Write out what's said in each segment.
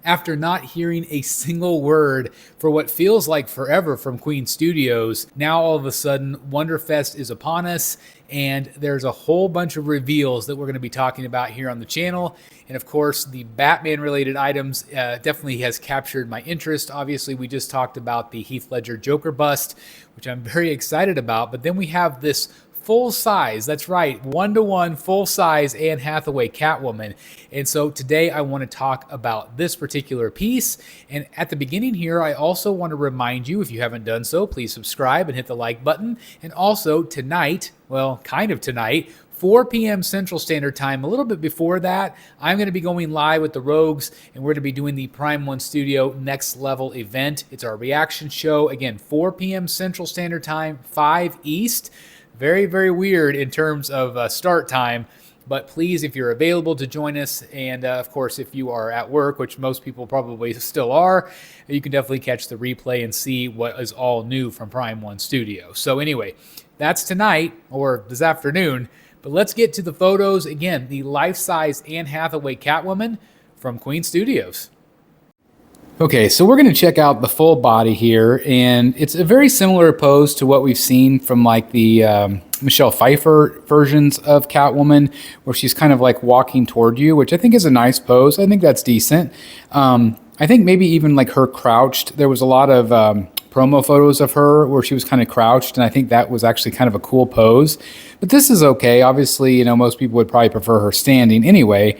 After not hearing a single word for what feels like forever from Queen Studios, now all of a sudden WonderFest is upon us, and there's a whole bunch of reveals that we're going to be talking about here on the channel. And of course, the Batman related items definitely has captured my interest. Obviously, we just talked about the Heath Ledger Joker bust, which I'm very excited about. But then we have this full size, that's right, 1-to-1 full size Anne Hathaway Catwoman. And so today I want to talk about this particular piece. And at the beginning here, I also want to remind you, if you haven't done so, please subscribe and hit the like button. And also tonight, well, kind of tonight, 4 p.m. Central Standard Time, a little bit before that, I'm going to be going live with the Rogues, and we're going to be doing the Prime 1 Studio Next Level event. It's our reaction show. Again, 4 p.m. Central Standard Time, 5 East. Very, very weird in terms of start time, but please, if you're available to join us, and of course, if you are at work, which most people probably still are, you can definitely catch the replay and see what is all new from Prime 1 Studio. So anyway, that's tonight, or this afternoon, but let's get to the photos. Again, the life-size Anne Hathaway Catwoman from Queen Studios. Okay, so we're going to check out the full body here, and it's a very similar pose to what we've seen from like the Michelle Pfeiffer versions of Catwoman, where she's kind of like walking toward you, which I think is a nice pose. I think that's decent. I think maybe even like her crouched. There was a lot of promo photos of her where she was kind of crouched, and I think that was actually kind of a cool pose. But this is okay. Obviously, you know, most people would probably prefer her standing anyway.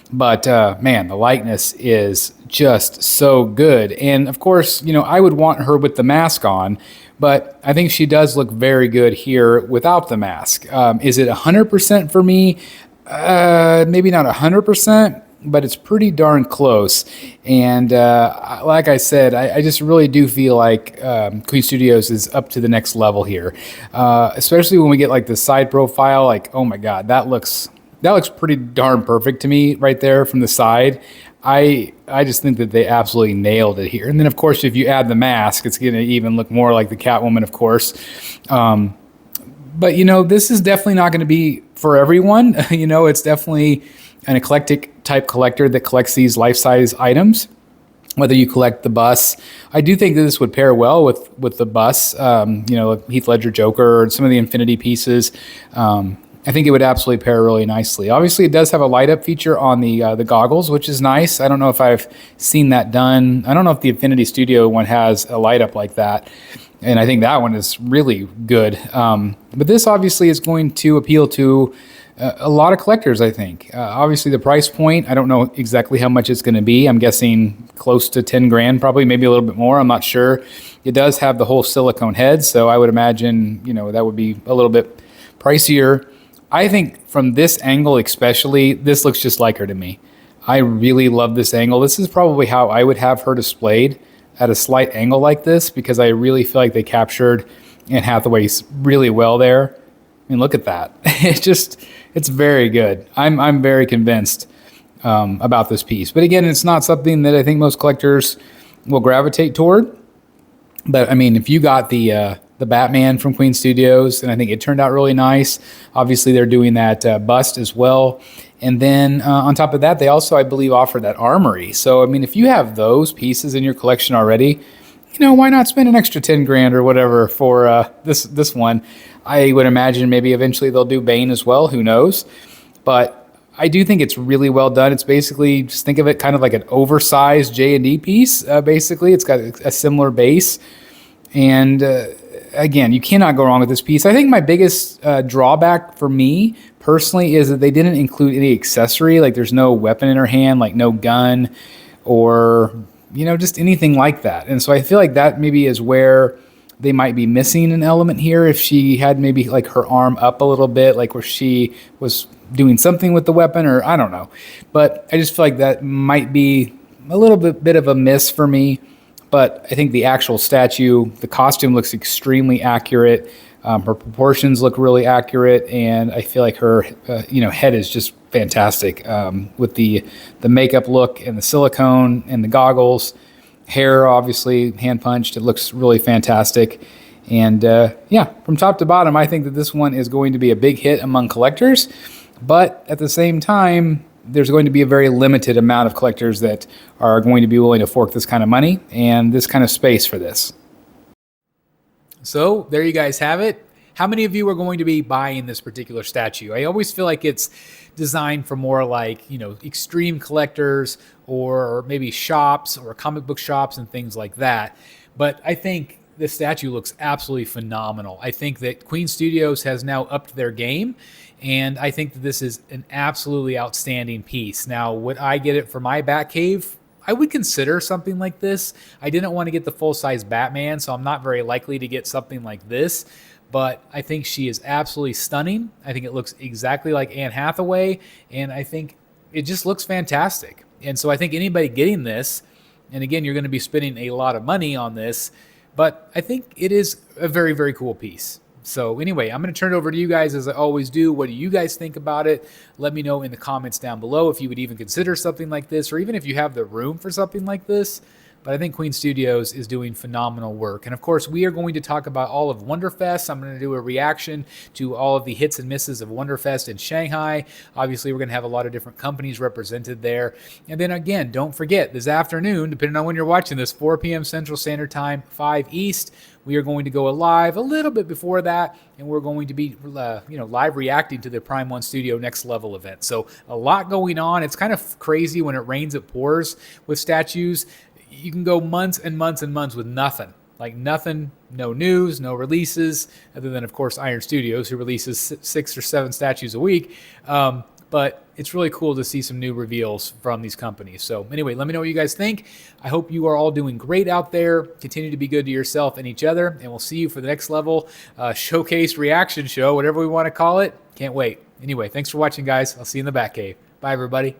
But man, the likeness is just so good. And of course, you know, I would want her with the mask on, but I think she does look very good here without the mask. Is it 100% for me? Maybe not 100%, but it's pretty darn close. And like I said, I just really do feel like Queen Studios is up to the next level here, especially when we get like the side profile. Like, oh my God, that looks pretty darn perfect to me right there from the side. I just think that they absolutely nailed it here. And then, of course, if you add the mask, it's going to even look more like the Catwoman, of course. But, you know, this is definitely not going to be for everyone. You know, it's definitely an eclectic type collector that collects these life-size items, whether you collect the bus. I do think that this would pair well with the bus, you know, Heath Ledger Joker or some of the Infinity pieces. I think it would absolutely pair really nicely. Obviously, it does have a light-up feature on the goggles, which is nice. I don't know if I've seen that done. I don't know if the Infinity Studio one has a light-up like that, and I think that one is really good. But this obviously is going to appeal to a lot of collectors, I think. Obviously, the price point, I don't know exactly how much it's going to be. I'm guessing close to 10 grand, probably, maybe a little bit more. I'm not sure. It does have the whole silicone head, so I would imagine, you know, that would be a little bit pricier. I think from this angle especially, this looks just like her to me. I really love this angle. This is probably how I would have her displayed, at a slight angle like this, because I really feel like they captured Anne Hathaway really well there. I mean, look at that. It's very good. I'm very convinced about this piece. But again, it's not something that I think most collectors will gravitate toward. But I mean, if you got the Batman from Queen Studios, and I think it turned out really nice. Obviously, they're doing that bust as well. And then on top of that, they also, I believe, offer that armory. So, I mean, if you have those pieces in your collection already, you know, why not spend an extra 10 grand or whatever for this one? I would imagine maybe eventually they'll do Bane as well. Who knows? But I do think it's really well done. It's basically, just think of it kind of like an oversized J&D piece, basically. It's got a similar base. And again, you cannot go wrong with this piece. I think my biggest drawback for me personally is that they didn't include any accessory. Like there's no weapon in her hand, like no gun or, you know, just anything like that. And so I feel like that maybe is where they might be missing an element here. If she had maybe like her arm up a little bit, like where she was doing something with the weapon, or I don't know. But I just feel like that might be a little bit of a miss for me. But I think the actual statue, the costume looks extremely accurate. Her proportions look really accurate, and I feel like her, head is just fantastic with the makeup look and the silicone and the goggles. Hair, obviously, hand punched. It looks really fantastic. And from top to bottom, I think that this one is going to be a big hit among collectors. But at the same time, there's going to be a very limited amount of collectors that are going to be willing to fork this kind of money and this kind of space for this. So there you guys have it. How many of you are going to be buying this particular statue? I always feel like it's designed for more like, extreme collectors or maybe shops or comic book shops and things like that. But I think this statue looks absolutely phenomenal. I think that Queen Studios has now upped their game, and I think that this is an absolutely outstanding piece. Now, would I get it for my Batcave? I would consider something like this. I didn't want to get the full-size Batman, so I'm not very likely to get something like this. But I think she is absolutely stunning. I think it looks exactly like Anne Hathaway, and I think it just looks fantastic. And so I think anybody getting this, and again, you're going to be spending a lot of money on this, but I think it is a very, very cool piece. So anyway, I'm going to turn it over to you guys as I always do. What do you guys think about it? Let me know in the comments down below if you would even consider something like this, or even if you have the room for something like this. But I think Queen Studios is doing phenomenal work. And of course, we are going to talk about all of WonderFest. I'm going to do a reaction to all of the hits and misses of WonderFest in Shanghai. Obviously, we're going to have a lot of different companies represented there. And then again, don't forget, this afternoon, depending on when you're watching this, 4 p.m. Central Standard Time, 5 East, we are going to go live a little bit before that, and we're going to be live reacting to the Prime 1 Studio Next Level event. So a lot going on. It's kind of crazy when it rains, it pours with statues. You can go months and months and months with nothing. Like nothing, no news, no releases, other than, of course, Iron Studios, who releases 6 or 7 statues a week. But it's really cool to see some new reveals from these companies. So anyway, let me know what you guys think. I hope you are all doing great out there. Continue to be good to yourself and each other. And we'll see you for the next level showcase reaction show, whatever we want to call it. Can't wait. Anyway, thanks for watching, guys. I'll see you in the Batcave. Bye, everybody.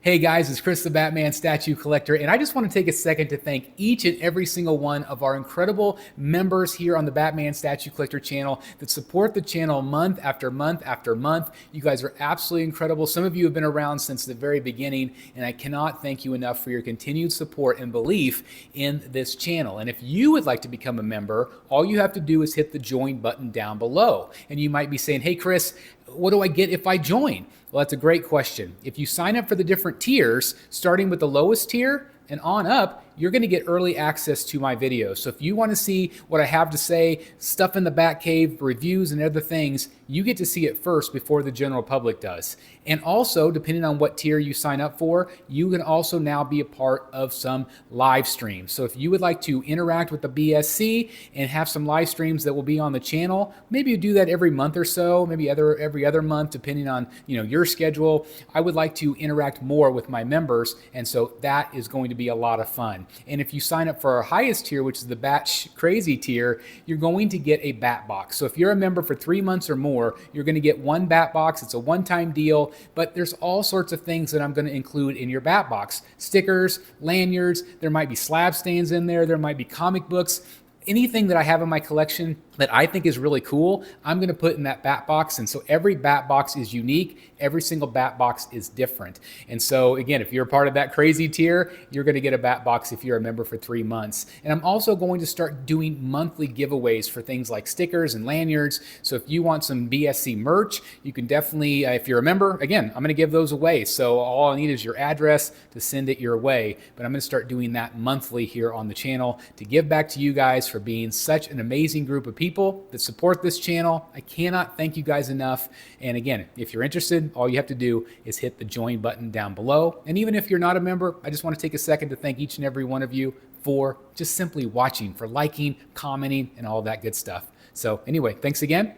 Hey guys, it's Chris the Batman Statue Collector, and I just want to take a second to thank each and every single one of our incredible members here on the Batman Statue Collector channel that support the channel month after month after month. You guys are absolutely incredible. Some of you have been around since the very beginning, and I cannot thank you enough for your continued support and belief in this channel. And if you would like to become a member, all you have to do is hit the join button down below. And you might be saying, hey Chris, what do I get if I join? Well, that's a great question. If you sign up for the different tiers, starting with the lowest tier and on up, you're going to get early access to my videos. So if you want to see what I have to say, stuff in the Batcave, reviews and other things, you get to see it first before the general public does. And also, depending on what tier you sign up for, you can also now be a part of some live streams. So if you would like to interact with the BSC and have some live streams that will be on the channel, maybe you do that every month or so, maybe every other month, depending on your schedule. I would like to interact more with my members, and so that is going to be a lot of fun. And if you sign up for our highest tier, which is the Bat Crazy tier, you're going to get a Bat Box. So if you're a member for 3 months or more, you're going to get 1 Bat Box. It's a one-time deal, but there's all sorts of things that I'm going to include in your Bat Box. Stickers, lanyards, there might be slab stands in there, there might be comic books. Anything that I have in my collection that I think is really cool, I'm going to put in that Bat Box. And so every Bat Box is unique. Every single Bat Box is different. And so again, if you're a part of that crazy tier, you're going to get a Bat Box if you're a member for 3 months. And I'm also going to start doing monthly giveaways for things like stickers and lanyards. So if you want some BSC merch, you can definitely, if you're a member, again, I'm going to give those away. So all I need is your address to send it your way. But I'm going to start doing that monthly here on the channel to give back to you guys for being such an amazing group of people that support this channel. I cannot thank you guys enough. And again, if you're interested, all you have to do is hit the join button down below. And even if you're not a member, I just want to take a second to thank each and every one of you for just simply watching, for liking, commenting, and all that good stuff. So anyway, thanks again.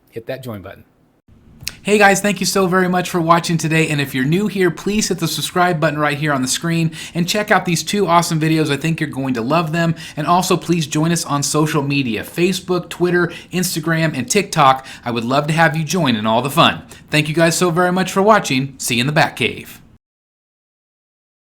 Hit that join button. Hey guys, thank you so very much for watching today, and if you're new here, please hit the subscribe button right here on the screen and check out these 2 awesome videos. I think you're going to love them. And also please join us on social media, Facebook, Twitter, Instagram, and TikTok. I would love to have you join in all the fun. Thank you guys so very much for watching. See you in the Batcave.